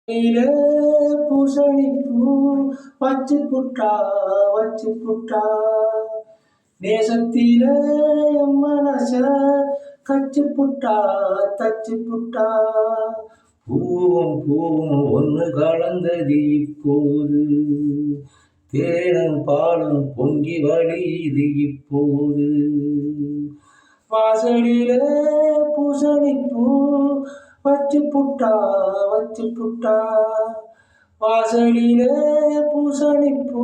இல பூசணிப்பூ வச்சு புட்டா வச்சு புட்டா நேசத்தில என் மனச கச்சு புட்டா தச்சு புட்டா பூவும் பூவும் ஒன்று கலந்தது இப்போது தேனும் பாலும் பொங்கி வழியுது இப்போது வாசலில பூசணிப்பூ வச்சு புட்டா வச்சு புட்டா வாசலிலே பூசணிப்பூ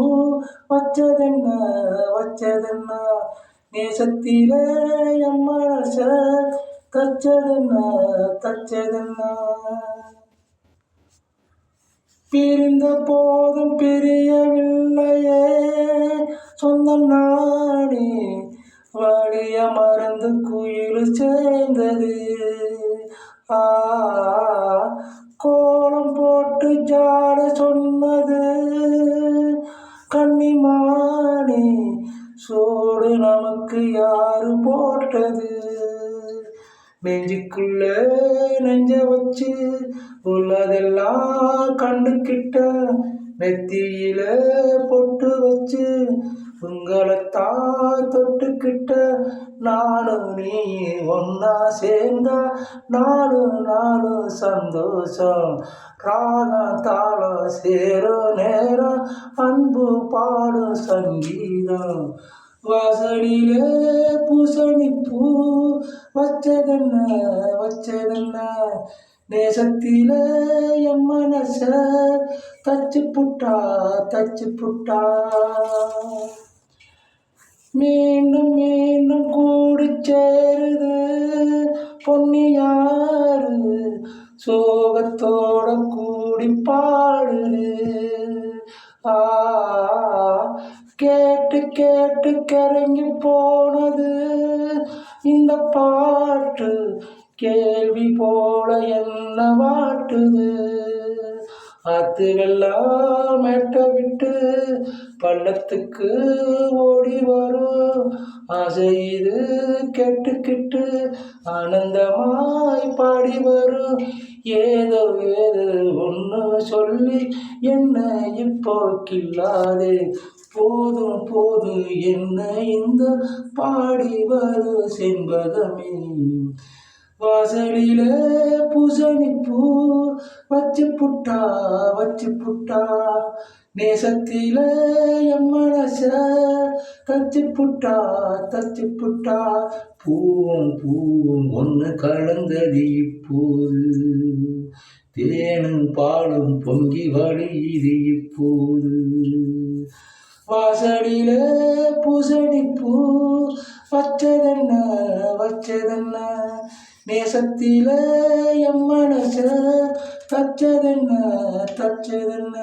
வச்சதென்ன வச்சதென்ன நேசத்திலே என் மனச தச்சதென்ன தச்சதென்ன பிரிந்த போதும் பிரியவில்லையே சொந்தம் நானே வழிய மறந்து குயில் சேர்ந்தது கோலம் போட்டு ஜாட சொன்னது கன்னிமானே சோடு நமக்கு யாரு போட்டது நெஞ்சுக்குள்ள நெஞ்ச வச்சு உள்ளதெல்லாம் கண்டுக்கிட்ட நெத்தியில பொட்டு வச்சு உங்களைத்தான் தொட்டுக்கிட்ட நானும் நீ ஒன்னா சேர்ந்தா நாலு சந்தோஷம் ராகம் தாளம் சேரும் நேரம் அன்பு பாடும் சங்கீதம் வாசலிலே பூசணிப்பூ வச்சதென்ன வச்சதென்ன நேசத்தில என் மனச தச்சு புட்டா தச்சு புட்டா மீண்டும் மீண்டும் கூடி சேருது பொன்னியாரு சோகத்தோட கூடி பாடுது கேட்டு கேட்டு கிறங்கி போனது இந்த பாட்டு கேள்வி போல என்ன வாட்டுது ஆத்து வெள்ளம் மேட்ட விட்டு பள்ளத்துக்கு ஓடி வரும் ஆசை இது கேட்டுக்கிட்டு ஆனந்தமாய் பாடி வரும் ஏதோ ஒன்று சொல்லி என்ன இப்போ கில்லாதே போதும் போதும் என்ன இந்த பாடி வரும் செண்பகமே வாசலில பூசணிப்பூ வச்சு புட்டா வச்சு புட்டா நேசத்தில என் மனச தச்சு புட்டா தச்சு புட்டா பூவும் பூவும் ஒன்று கலந்தது இப்போது தேனும் பாலும் பொங்கி வழியுது இப்போது வாசலில பூசணிப்பூ வச்சதென்ன வச்சதென்ன நேசத்தில என் மனச தச்சதென்ன தச்சதென்ன